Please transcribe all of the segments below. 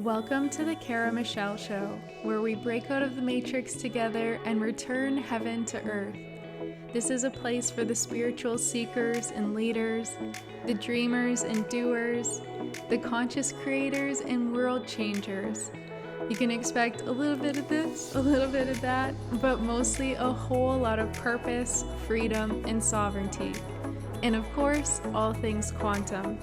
Welcome to the Cara Michelle Show, where we break out of the matrix together and return heaven to earth. This is a place for the spiritual seekers and leaders, the dreamers and doers, the conscious creators and world changers. You can expect a little bit of this, a little bit of that, but mostly a whole lot of purpose, freedom, and sovereignty. And of course, all things quantum.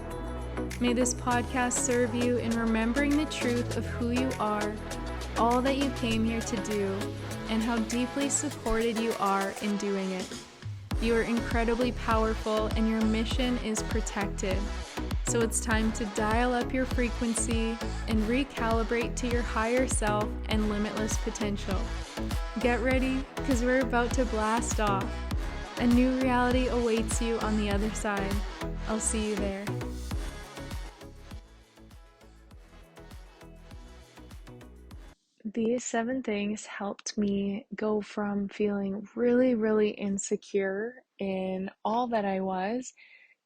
May this podcast serve you in remembering the truth of who you are, all that you came here to do, and how deeply supported you are in doing it. You are incredibly powerful and your mission is protected. So it's time to dial up your frequency and recalibrate to your higher self and limitless potential. Get ready, because we're about to blast off. A new reality awaits you on the other side. I'll see you there. These 7 things helped me go from feeling really, really insecure in all that I was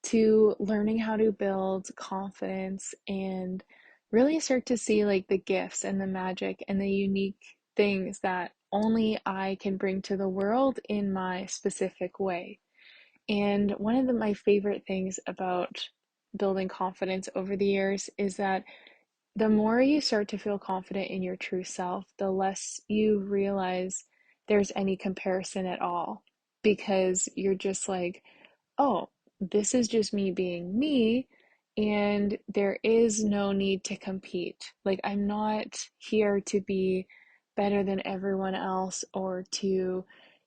to learning how to build confidence and really start to see like the gifts and the magic and the unique things that only I can bring to the world in my specific way. And one of my favorite things about building confidence over the years is that the more you start to feel confident in your true self, the less you realize there's any comparison at all. Because you're just like, oh, this is just me being me, and there is no need to compete. Like, I'm not here to be better than everyone else or to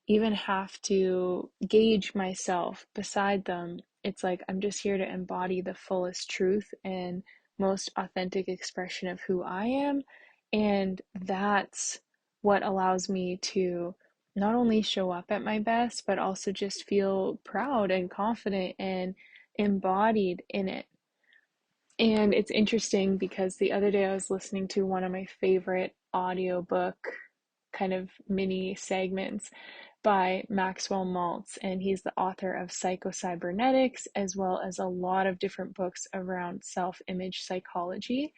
even have to gauge myself beside them. It's like I'm just here to embody the fullest truth and most authentic expression of who I am. And that's what allows me to not only show up at my best, but also just feel proud and confident and embodied in it. And it's interesting because the other day I was listening to one of my favorite audiobook kind of mini segments by Maxwell Maltz, and he's the author of Psycho-Cybernetics, as well as a lot of different books around self-image psychology.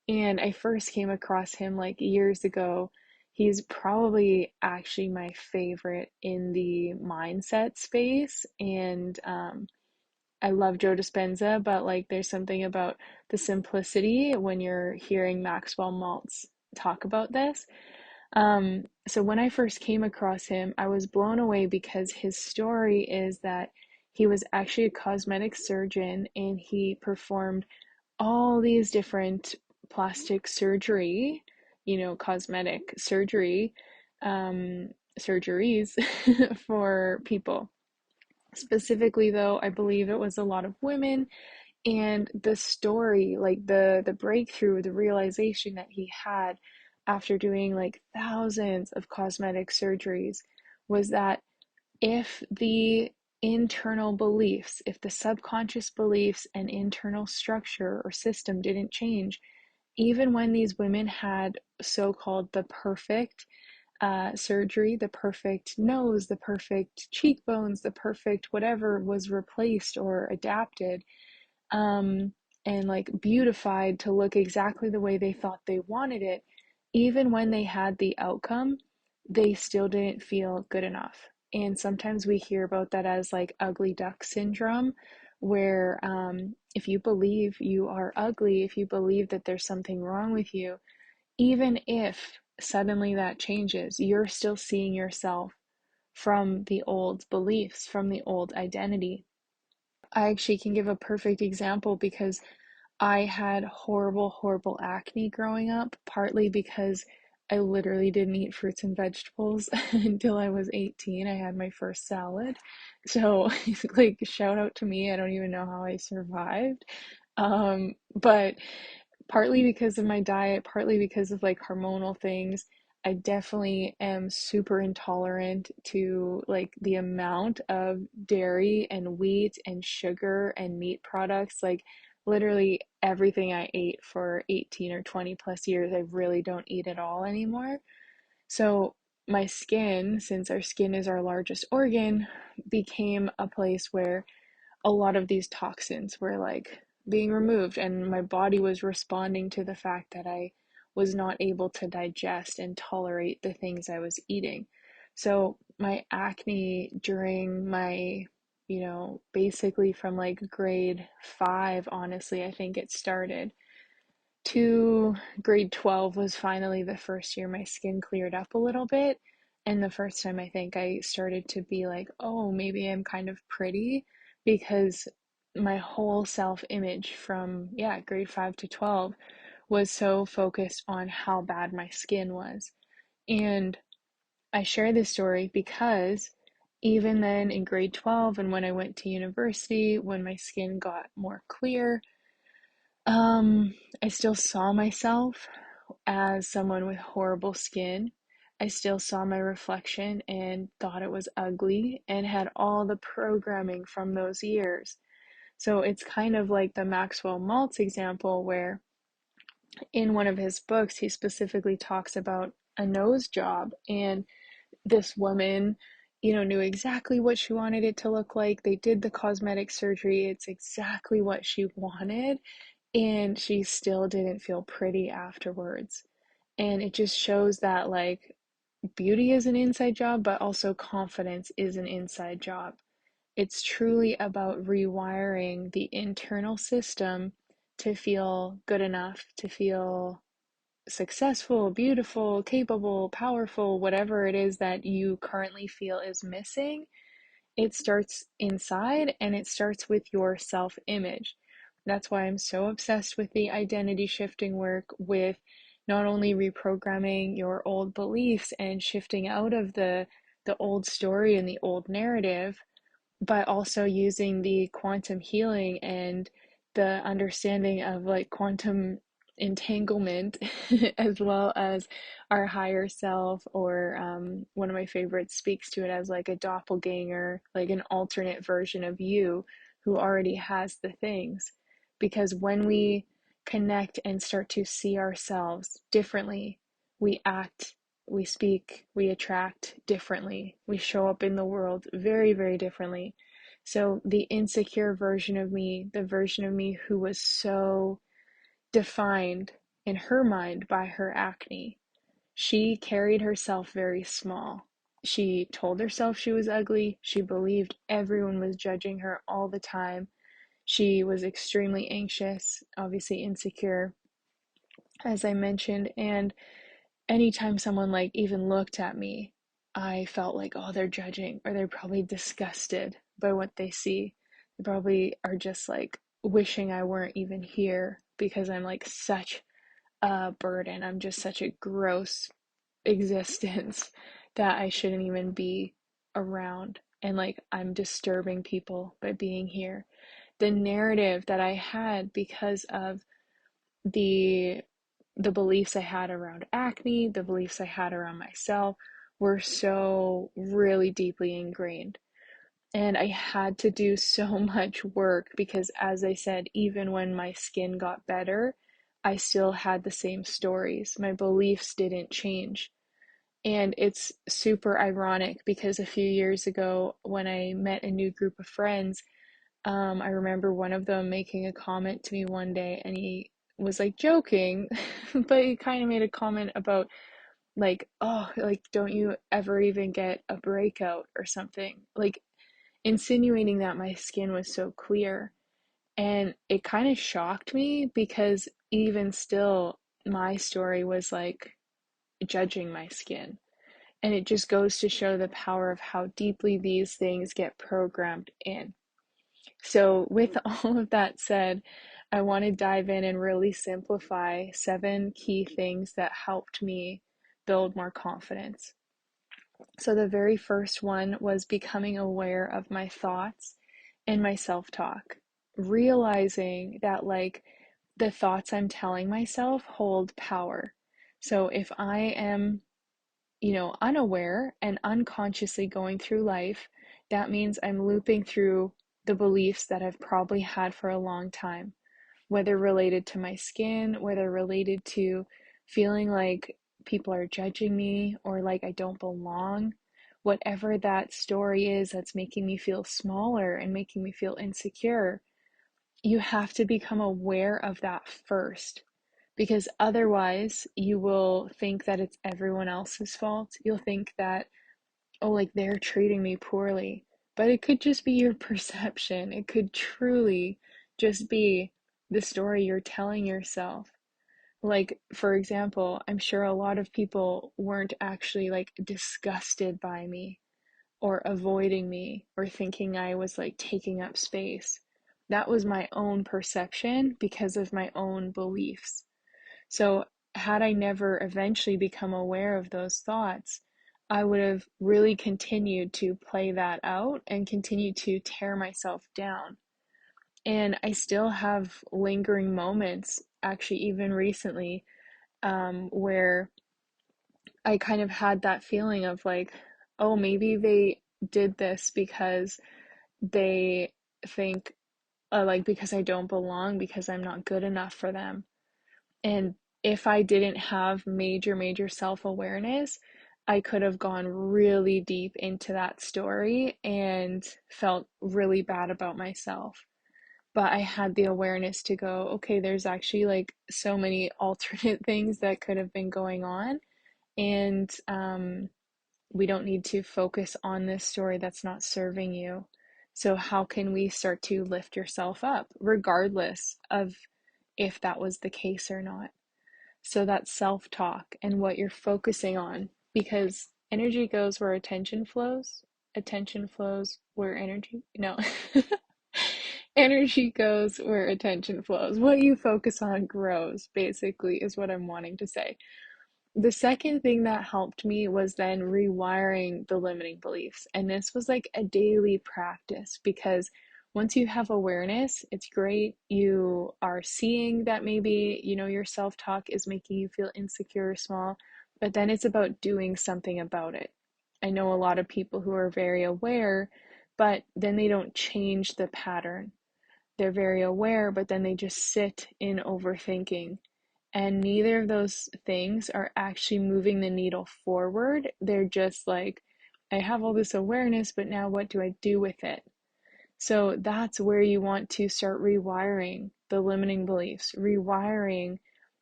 And I first came across him like years ago. He's probably actually my favorite in the mindset space. And I love Joe Dispenza, but like there's something about the simplicity when you're hearing Maxwell Maltz talk about this. So when I first came across him, I was blown away because his story is that he was actually a cosmetic surgeon and he performed all these different plastic surgery, cosmetic surgery, surgeries for people. Specifically, though, I believe it was a lot of women, and the story, like the breakthrough, the realization that he had after doing like thousands of cosmetic surgeries was that if the internal beliefs, if the subconscious beliefs and internal structure or system didn't change, even when these women had so-called the perfect surgery, the perfect nose, the perfect cheekbones, the perfect whatever was replaced or adapted, and like beautified to look exactly the way they thought they wanted it, even when they had the outcome, they still didn't feel good enough. And sometimes we hear about that as like ugly duck syndrome, where if you believe you are ugly, if you believe that there's something wrong with you, even if suddenly that changes, you're still seeing yourself from the old beliefs, from the old identity. I actually can give a perfect example because I had horrible, horrible acne growing up, partly because I literally didn't eat fruits and vegetables until I was 18. I had my first salad. So, like, shout out to me. I don't even know how I survived. But partly because of my diet, partly because of like hormonal things, I definitely am super intolerant to like the amount of dairy and wheat and sugar and meat products. Like literally everything I ate for 18 or 20 plus years, I really don't eat at all anymore. So my skin, since our skin is our largest organ, became a place where a lot of these toxins were like being removed, and my body was responding to the fact that I was not able to digest and tolerate the things I was eating. So my acne during my, basically from like grade 5, honestly, I think it started, to grade 12 was finally the first year my skin cleared up a little bit. And the first time I think I started to be like, oh, maybe I'm kind of pretty, because my whole self image from, yeah, grade 5 to 12 was so focused on how bad my skin was. And I share this story because even then in grade 12 and when I went to university, when my skin got more clear, um, I still saw myself as someone with horrible skin. I still saw my reflection and thought it was ugly and had all the programming from those years. So it's kind of like the Maxwell Maltz example, where in one of his books, he specifically talks about a nose job. And this woman, knew exactly what she wanted it to look like. They did the cosmetic surgery, it's exactly what she wanted, and she still didn't feel pretty afterwards. And it just shows that, like, beauty is an inside job, but also confidence is an inside job. It's truly about rewiring the internal system to feel good enough, to feel successful, beautiful, capable, powerful, whatever it is that you currently feel is missing. It starts inside, and it starts with your self image. That's why I'm so obsessed with the identity shifting work, with not only reprogramming your old beliefs and shifting out of the old story and the old narrative, but also using the quantum healing and the understanding of like quantum entanglement as well as our higher self, or one of my favorites speaks to it as like a doppelganger, like an alternate version of you who already has the things. Because when we connect and start to see ourselves differently, we act, we speak, we attract differently. We show up in the world very, very differently. So, the insecure version of me, the version of me who was so defined in her mind by her acne, she carried herself very small. She told herself she was ugly. She believed everyone was judging her all the time. She was extremely anxious, obviously insecure, as I mentioned, and anytime someone like even looked at me, I felt like, oh, they're judging, or they're probably disgusted by what they see. They probably are just like wishing I weren't even here because I'm like such a burden. I'm just such a gross existence that I shouldn't even be around. And like I'm disturbing people by being here. The narrative that I had because of the the beliefs I had around acne, the beliefs I had around myself were so really deeply ingrained. And I had to do so much work because, as I said, even when my skin got better, I still had the same stories. My beliefs didn't change. And it's super ironic because a few years ago, when I met a new group of friends, I remember one of them making a comment to me one day, and he was like joking, but he kind of made a comment about like, oh, like, don't you ever even get a breakout or something? Like, insinuating that my skin was so clear. And it kind of shocked me because even still, my story was like judging my skin. And it just goes to show the power of how deeply these things get programmed in. So, with all of that said, I want to dive in and really simplify 7 key things that helped me build more confidence. So, the very first one was becoming aware of my thoughts and my self talk, realizing that, like, the thoughts I'm telling myself hold power. So, if I am unaware and unconsciously going through life, that means I'm looping through the beliefs that I've probably had for a long time, whether related to my skin, whether related to feeling like people are judging me or like I don't belong. Whatever that story is that's making me feel smaller and making me feel insecure, you have to become aware of that first because otherwise you will think that it's everyone else's fault. You'll think that, oh, like they're treating me poorly. But it could just be your perception. It could truly just be the story you're telling yourself. Like, for example, I'm sure a lot of people weren't actually like disgusted by me or avoiding me or thinking I was like taking up space. That was my own perception because of my own beliefs. So, had I never eventually become aware of those thoughts, I would have really continued to play that out and continue to tear myself down. And I still have lingering moments, actually, even recently, where I kind of had that feeling of like, oh, maybe they did this because they think, like, because I don't belong, because I'm not good enough for them. And if I didn't have major self-awareness, I could have gone really deep into that story and felt really bad about myself. But I had the awareness to go, okay, there's actually like so many alternate things that could have been going on. And we don't need to focus on this story that's not serving you. So, how can we start to lift yourself up, regardless of if that was the case or not? So that's self-talk and what you're focusing on, because energy goes where attention flows where energy, no. Energy goes where attention flows. What you focus on grows, basically, is what I'm wanting to say. The second thing that helped me was then rewiring the limiting beliefs. And this was like a daily practice because once you have awareness, it's great. You are seeing that maybe, your self-talk is making you feel insecure or small, but then it's about doing something about it. I know a lot of people who are very aware, but then they don't change the pattern. They're very aware, but then they just sit in overthinking. And neither of those things are actually moving the needle forward. They're just like, I have all this awareness, but now what do I do with it? So that's where you want to start rewiring the limiting beliefs, rewiring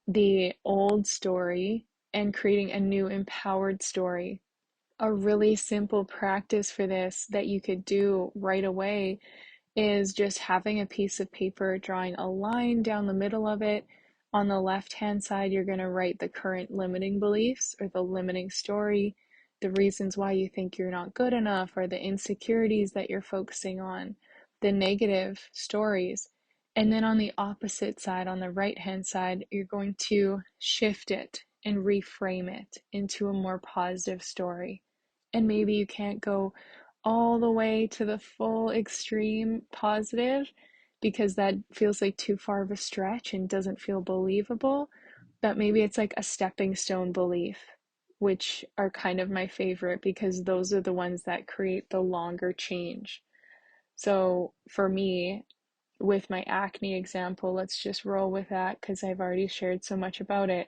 the old story, and creating a new empowered story. A really simple practice for this that you could do right away is just having a piece of paper, drawing a line down the middle of it. On the left-hand side, you're going to write the current limiting beliefs or the limiting story, the reasons why you think you're not good enough, or the insecurities that you're focusing on, the negative stories. And then on the opposite side, on the right-hand side, you're going to shift it and reframe it into a more positive story. And maybe you can't go all the way to the full extreme positive because that feels like too far of a stretch and doesn't feel believable. But maybe it's like a stepping stone belief, which are kind of my favorite because those are the ones that create the longer change. So for me, with my acne example, let's just roll with that because I've already shared so much about it.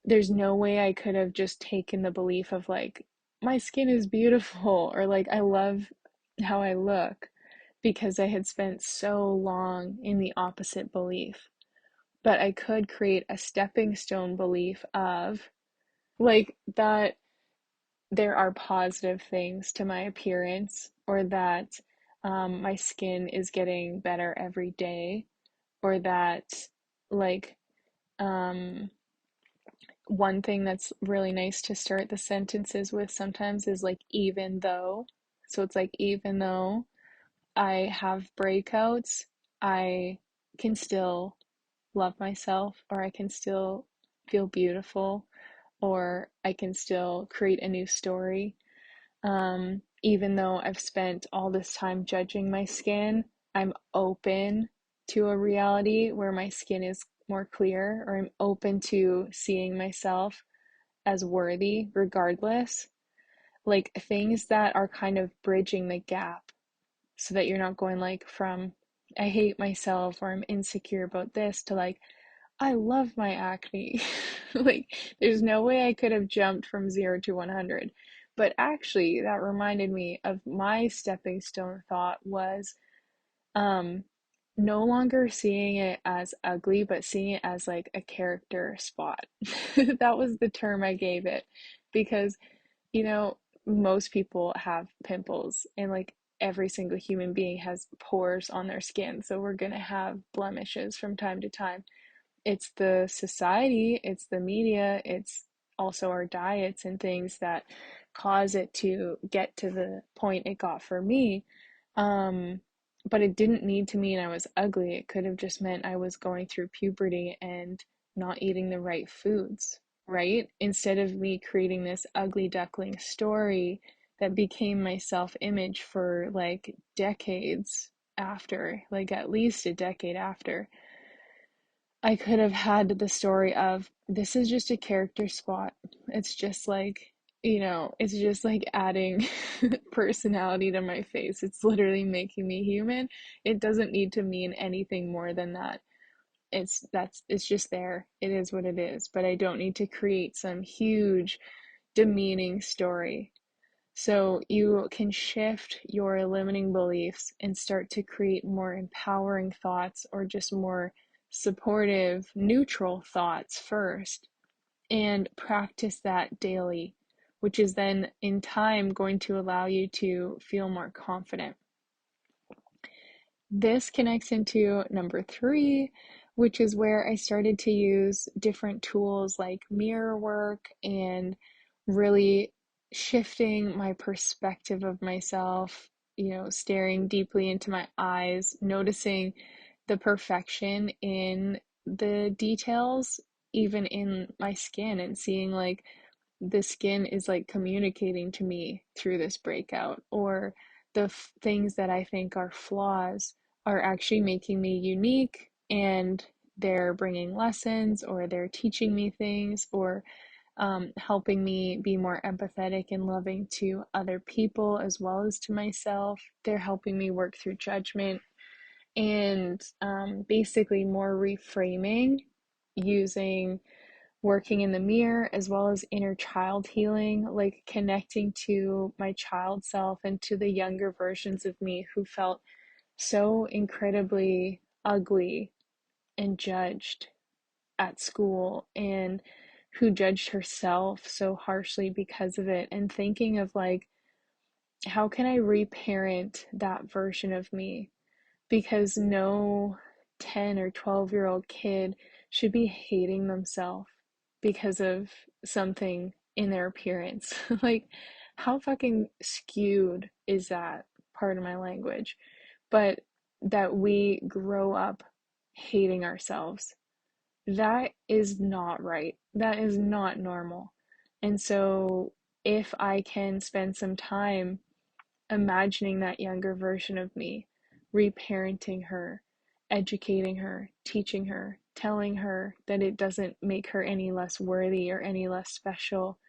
There's no way I could have just taken the belief of like, my skin is beautiful or like, I love how I look because I had spent so long in the opposite belief. But I could create a stepping stone belief of like that there are positive things to my appearance, or that my skin is getting better every day, or that like um, one thing that's really nice to start the sentences with sometimes is like, even though. So it's like, even though I have breakouts, I can still love myself, or I can still feel beautiful, or I can still create a new story. Even though I've spent all this time judging my skin, I'm open to a reality where my skin is more clear, or I'm open to seeing myself as worthy regardless. Like things that are kind of bridging the gap so that you're not going like from I hate myself or I'm insecure about this to like I love my acne. Like there's no way I could have jumped from 0 to 100. But actually that reminded me of my stepping stone thought was um no longer seeing it as ugly, but seeing it as like a character spot. That was the term I gave it because, you know, most people have pimples and like every single human being has pores on their skin. So we're going to have blemishes from time to time. It's the society, it's the media, it's also our diets and things that cause it to get to the point it got for me. Um, but it didn't need to mean I was ugly. It could have just meant I was going through puberty and not eating the right foods, right? Instead of me creating this ugly duckling story that became my self-image for like decades after, like at least a decade after. I could have had the story of this is just a character spot. It's just like, it's just like adding personality to my face. It's literally making me human. It doesn't need to mean anything more than that. It's just there. It is what it is, but I don't need to create some huge demeaning story. So you can shift your limiting beliefs and start to create more empowering thoughts or just more supportive, neutral thoughts first, and practice that daily, which is then in time going to allow you to feel more confident. This connects into number three, which is where I started to use different tools like mirror work and really shifting my perspective of myself, staring deeply into my eyes, noticing the perfection in the details, even in my skin, and seeing like the skin is like communicating to me through this breakout, or the things that I think are flaws are actually making me unique and they're bringing lessons or they're teaching me things or helping me be more empathetic and loving to other people as well as to myself. They're helping me work through judgment and basically more reframing using working in the mirror as well as inner child healing, like connecting to my child self and to the younger versions of me who felt so incredibly ugly and judged at school and who judged herself so harshly because of it, and thinking of like, how can I reparent that version of me? Because no 10 or 12-year-old kid should be hating themselves because of something in their appearance. Like, how fucking skewed is that? Pardon my language. But that we grow up hating ourselves. That is not right. That is not normal. And so, if I can spend some time imagining that younger version of me, reparenting her, educating her, teaching her, telling her that it doesn't make her any less worthy or any less special,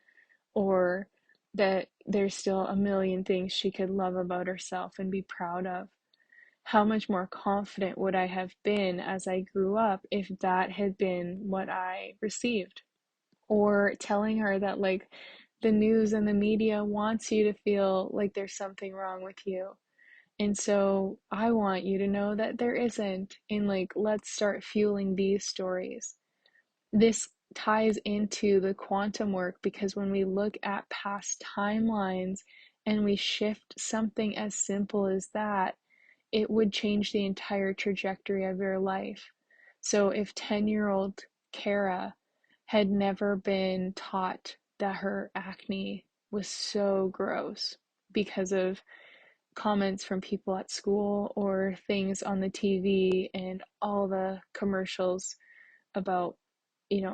or that there's still a million things she could love about herself and be proud of. How much more confident would I have been as I grew up if that had been what I received? Or telling her that, like, the news and the media wants you to feel like there's something wrong with you. And so I want you to know that there isn't. And like, let's start fueling these stories. This ties into the quantum work because when we look at past timelines and we shift something as simple as that, it would change the entire trajectory of your life. So if 10-year-old Kara had never been taught that her acne was so gross because of comments from people at school or things on the TV and all the commercials about,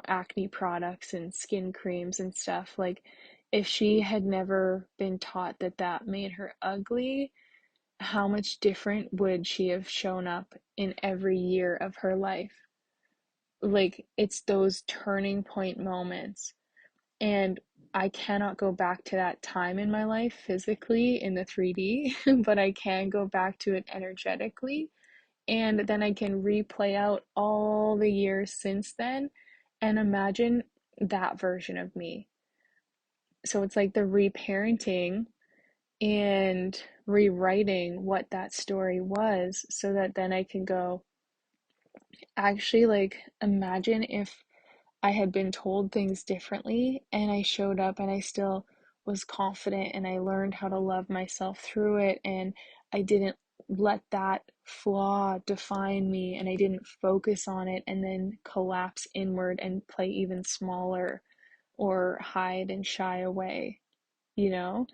acne products and skin creams and stuff, like if she had never been taught that that made her ugly, how much different would she have shown up in every year of her life? Like, it's those turning point moments. And I cannot go back to that time in my life physically in the 3D, but I can go back to it energetically. And then I can replay out all the years since then and imagine that version of me. So it's like the reparenting and rewriting what that story was so that then I can go, Actually, like, imagine if I had been told things differently and I showed up and I still was confident and I learned how to love myself through it and I didn't let that flaw define me and I didn't focus on it and then collapse inward and play even smaller or hide and shy away, you know?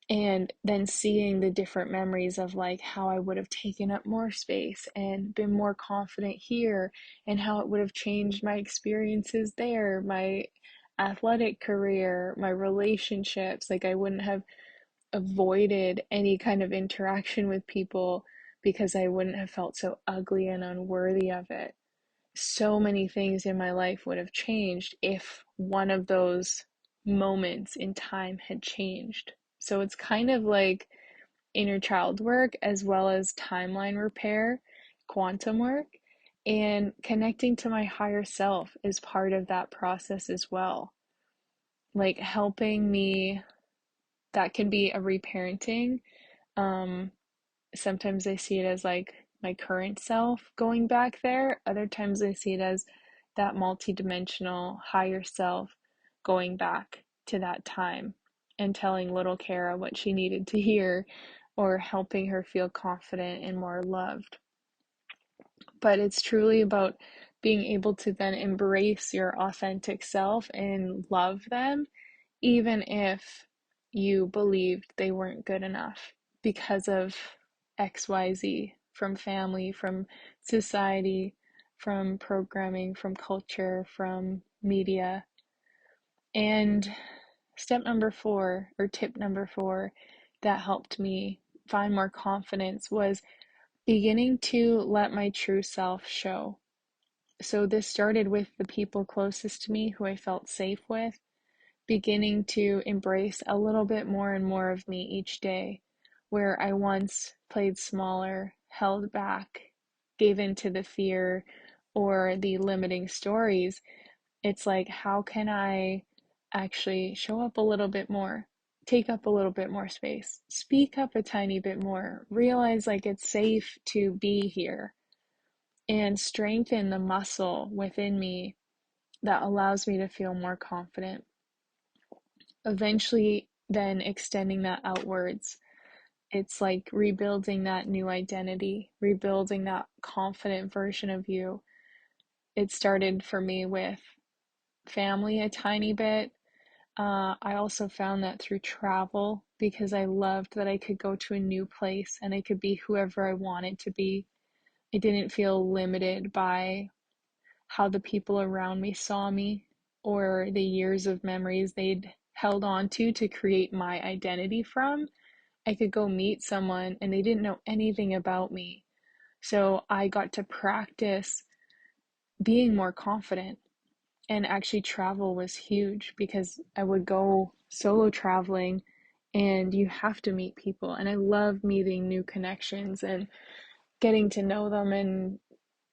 And then seeing the different memories of like how I would have taken up more space and been more confident here, and how it would have changed my experiences there, my athletic career, my relationships. Like, I wouldn't have avoided any kind of interaction with people because I wouldn't have felt so ugly and unworthy of it. So many things in my life would have changed if one of those moments in time had changed. So it's kind of like inner child work as well as timeline repair, quantum work, and connecting to my higher self is part of that process as well. Like helping me, that can be a reparenting. Um, Sometimes I see it as like my current self going back there. Other times I see it as that multidimensional higher self going back to that time and telling little Kara what she needed to hear or helping her feel confident and more loved. But it's truly about being able to then embrace your authentic self and love them, even if you believed they weren't good enough because of XYZ, from family, from society, from programming, from culture, from media. And step number four, or tip number four, that helped me find more confidence was beginning to let my true self show. So this started with the people closest to me who I felt safe with, beginning to embrace a little bit more and more of me each day, where I once played smaller, held back, gave in to the fear or the limiting stories. It's like, how can I actually show up a little bit more, take up a little bit more space, speak up a tiny bit more, realize like it's safe to be here, and strengthen the muscle within me that allows me to feel more confident. Eventually, then extending that outwards. It's like rebuilding that new identity, rebuilding that confident version of you. It started for me with family a tiny bit. I also found that through travel because I loved that I could go to a new place and I could be whoever I wanted to be. I didn't feel limited by how the people around me saw me or the years of memories they'd held on to create my identity from. I could go meet someone and they didn't know anything about me. So I got to practice being more confident. And actually, travel was huge because I would go solo traveling and you have to meet people. And I love meeting new connections and getting to know them and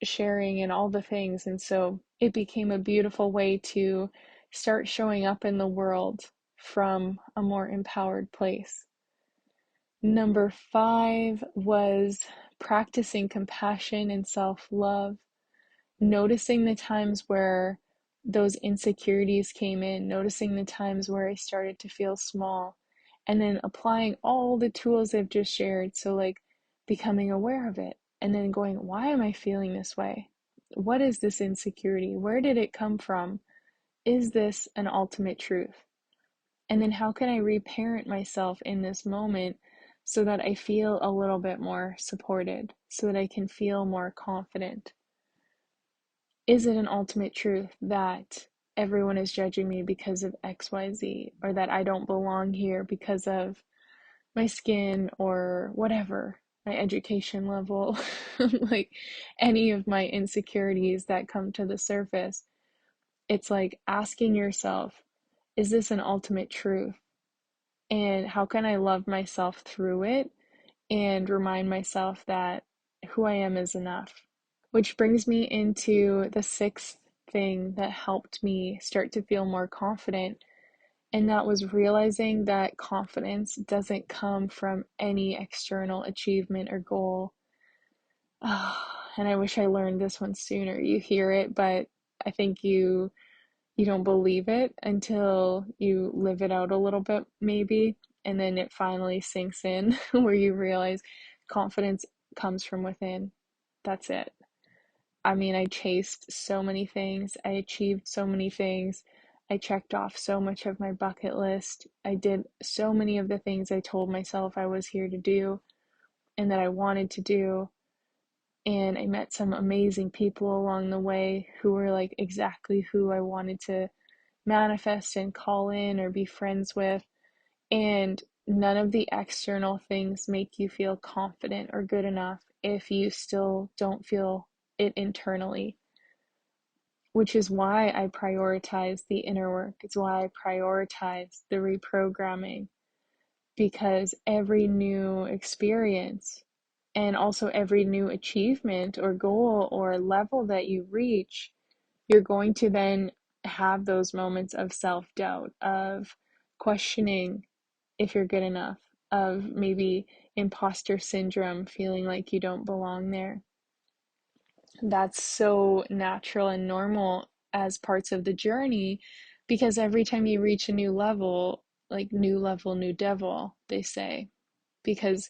sharing and all the things. And so it became a beautiful way to start showing up in the world from a more empowered place. Number five was practicing compassion and self love, noticing the times where those insecurities came in, noticing the times where I started to feel small, and then applying all the tools I've just shared. So, like, becoming aware of it and then going, why am I feeling this way? What is this insecurity? Where did it come from? Is this an ultimate truth? And then how can I reparent myself in this moment so that I feel a little bit more supported, so that I can feel more confident? Is it an ultimate truth that everyone is judging me because of XYZ, or that I don't belong here because of my skin or whatever, my education level, like any of my insecurities that come to the surface? It's like asking yourself, is this an ultimate truth? And how can I love myself through it and remind myself that who I am is enough? Which brings me into the sixth thing that helped me start to feel more confident, and that was realizing that confidence doesn't come from any external achievement or goal. and I wish I learned this one sooner. You hear it, but I think you don't believe it until you live it out a little bit, maybe, and then it finally sinks in where you realize confidence comes from within. That's it. I mean, I chased so many things, I achieved so many things, I checked off so much of my bucket list. I did so many of the things I told myself I was here to do and that I wanted to do. And I met some amazing people along the way who were like exactly who I wanted to manifest and call in or be friends with. And none of the external things make you feel confident or good enough if you still don't feel it internally, which is why I prioritize the inner work. It's why I prioritize the reprogramming, because every new experience and also every new achievement or goal or level that you reach, you're going to then have those moments of self-doubt, of questioning if you're good enough, of maybe imposter syndrome, feeling like you don't belong there. That's so natural and normal as parts of the journey, because every time you reach a new level, like new level, new devil, they say, because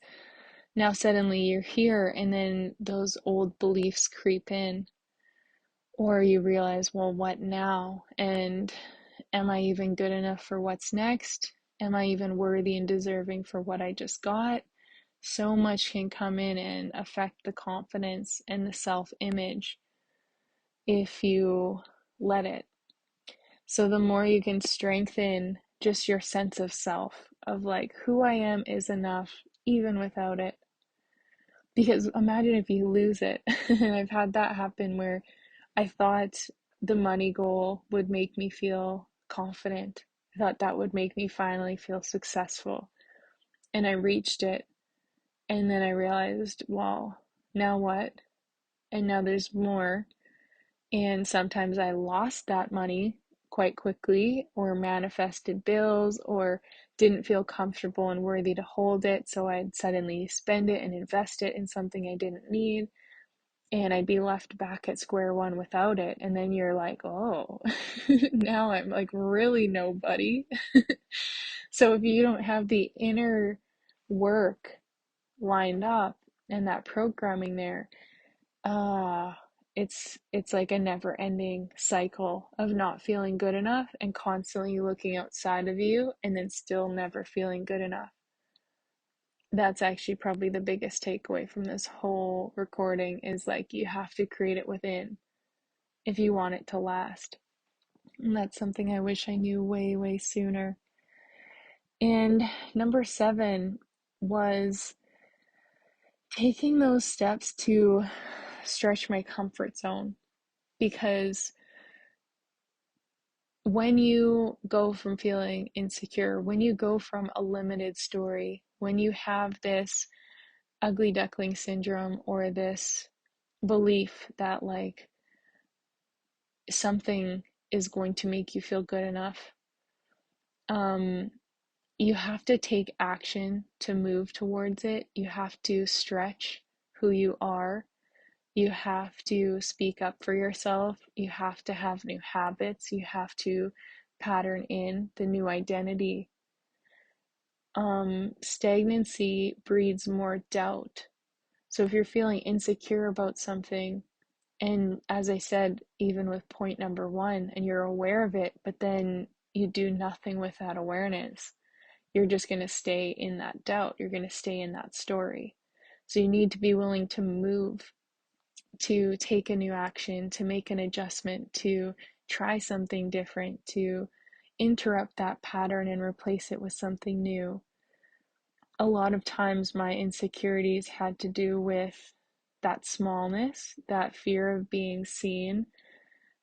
now suddenly you're here and then those old beliefs creep in, or you realize, well, what now? And am I even good enough for what's next? Am I even worthy and deserving for what I just got? So much can come in and affect the confidence and the self image if you let it. So, the more you can strengthen just your sense of self, of like, who I am is enough, even without it. Because imagine if you lose it. And I've had that happen where I thought the money goal would make me feel confident. I thought that would make me finally feel successful. And I reached it. And then I realized, well, now what? And now there's more. And sometimes I lost that money quite quickly, or manifested bills, or didn't feel comfortable and worthy to hold it. So I'd suddenly spend it and invest it in something I didn't need. And I'd be left back at square one without it. And then you're like, oh, now I'm like really nobody. So if you don't have the inner work lined up and that programming there, uh, it's like a never-ending cycle of not feeling good enough and constantly looking outside of you and then still never feeling good enough. That's actually probably the biggest takeaway from this whole recording, is like you have to create it within if you want it to last. And that's something I wish I knew way, way sooner. And number 7 was taking those steps to stretch my comfort zone, because when you go from feeling insecure, when you go from a limited story, when you have this ugly duckling syndrome, or this belief that like something is going to make you feel good enough, um, you have to take action to move towards it. You have to stretch who you are. You have to speak up for yourself. You have to have new habits. You have to pattern in the new identity. Stagnancy breeds more doubt. So if you're feeling insecure about something, and as I said, even with point number 1, and you're aware of it, but then you do nothing with that awareness, you're just going to stay in that doubt. You're going to stay in that story. So you need to be willing to move, to take a new action, to make an adjustment, to try something different, to interrupt that pattern and replace it with something new. A lot of times my insecurities had to do with that smallness, that fear of being seen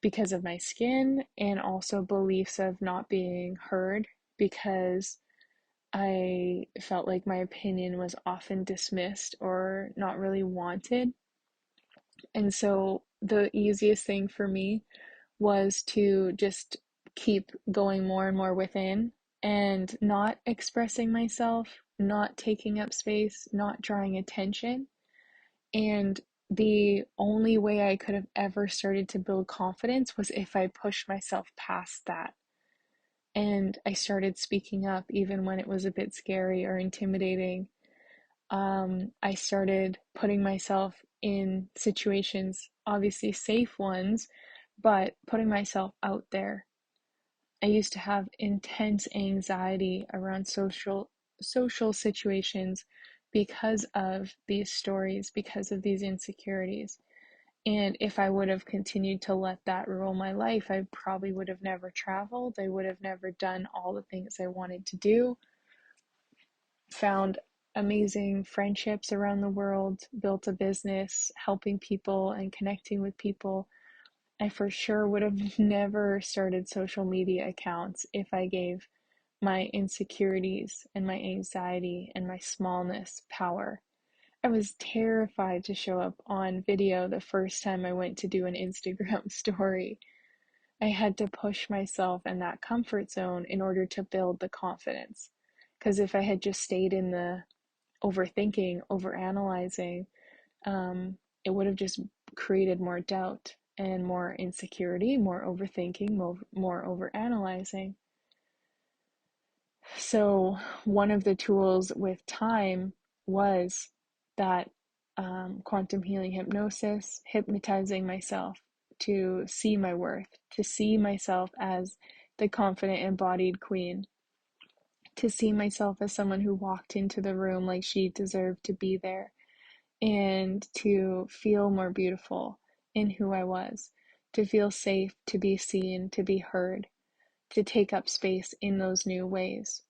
because of my skin, and also beliefs of not being heard because I felt like my opinion was often dismissed or not really wanted. And so the easiest thing for me was to just keep going more and more within and not expressing myself, not taking up space, not drawing attention, and the only way I could have ever started to build confidence was if I pushed myself past that. And I started speaking up even when it was a bit scary or intimidating. I started putting myself in situations, obviously safe ones, but putting myself out there. I used to have intense anxiety around social situations because of these stories, because of these insecurities. And if I would have continued to let that rule my life, I probably would have never traveled. I would have never done all the things I wanted to do, found amazing friendships around the world, built a business, helping people and connecting with people. I for sure would have never started social media accounts if I gave my insecurities and my anxiety and my smallness power. I was terrified to show up on video the first time I went to do an Instagram story. I had to push myself in that comfort zone in order to build the confidence. Because if I had just stayed in the overthinking, overanalyzing, it would have just created more doubt and more insecurity, more overthinking, more overanalyzing. So, one of the tools with time was that quantum healing hypnosis, hypnotizing myself to see my worth, to see myself as the confident, embodied queen, to see myself as someone who walked into the room like she deserved to be there, and to feel more beautiful in who I was, to feel safe, to be seen, to be heard, to take up space in those new ways.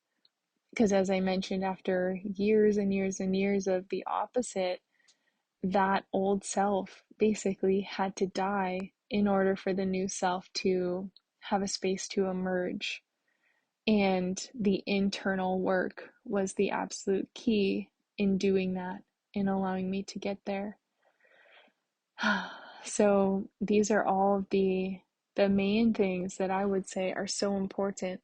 Because as I mentioned, after years and years and years of the opposite, that old self basically had to die in order for the new self to have a space to emerge. And the internal work was the absolute key in doing that, in allowing me to get there. So these are all of the main things that I would say are so important,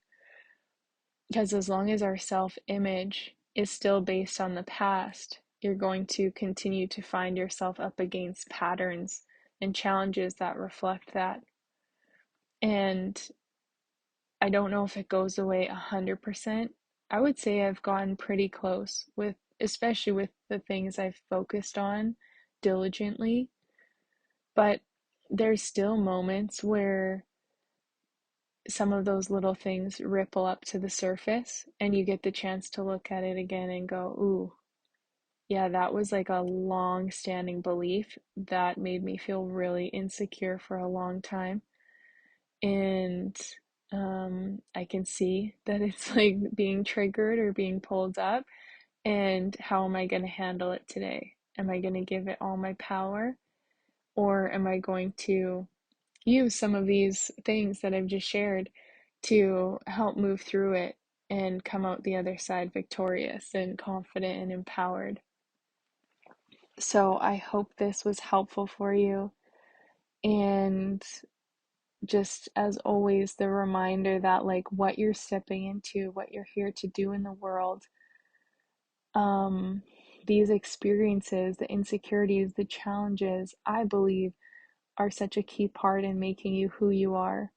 because as long as our self-image is still based on the past, you're going to continue to find yourself up against patterns and challenges that reflect that. And I don't know if it goes away 100%. I would say I've gotten pretty close with, especially with the things I've focused on diligently, but there's still moments where some of those little things ripple up to the surface and you get the chance to look at it again and go, ooh, yeah, that was like a long standing belief that made me feel really insecure for a long time. And I can see that it's like being triggered or being pulled up. And how am I going to handle it today? Am I going to give it all my power? Or am I going to use some of these things that I've just shared to help move through it and come out the other side victorious and confident and empowered? So I hope this was helpful for you. And just as always, the reminder that like what you're stepping into, what you're here to do in the world, um, these experiences, the insecurities, the challenges, I believe are such a key part in making you who you are.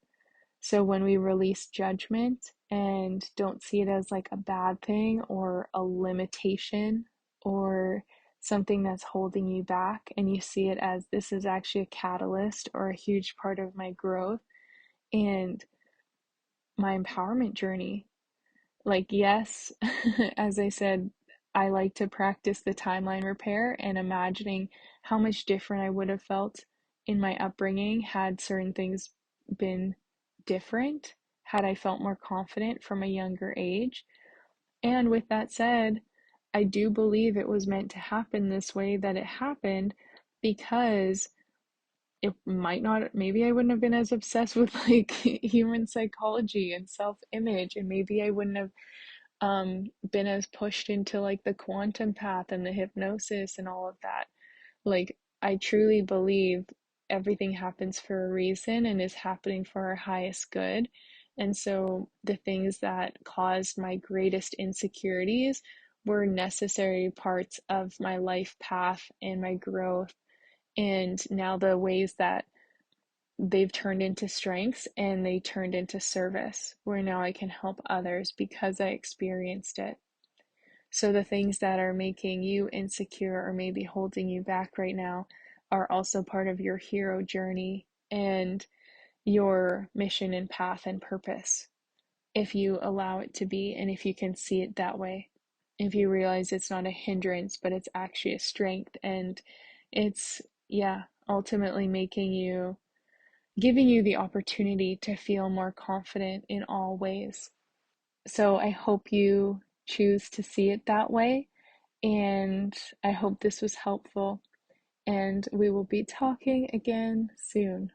So when we release judgment and don't see it as like a bad thing or a limitation or something that's holding you back, and you see it as this is actually a catalyst or a huge part of my growth and my empowerment journey. Like, yes, as I said, I like to practice the timeline repair and imagining how much different I would have felt in my upbringing had certain things been different, had I felt more confident from a younger age. And with that said, I do believe it was meant to happen this way that it happened, because it might not, maybe I wouldn't have been as obsessed with like human psychology and self-image, and maybe I wouldn't have been as pushed into like the quantum path and the hypnosis and all of that. Like, I truly believe everything happens for a reason and is happening for our highest good. And so the things that caused my greatest insecurities were necessary parts of my life path and my growth And now the ways that they've turned into strengths and they turned into service, where now I can help others because I experienced it. So the things that are making you insecure or maybe holding you back right now are also part of your hero journey and your mission and path and purpose, if you allow it to be and if you can see it that way. If you realize it's not a hindrance, but it's actually a strength, and it's, yeah, ultimately making you, giving you the opportunity to feel more confident in all ways. So I hope you choose to see it that way, and I hope this was helpful. And we will be talking again soon.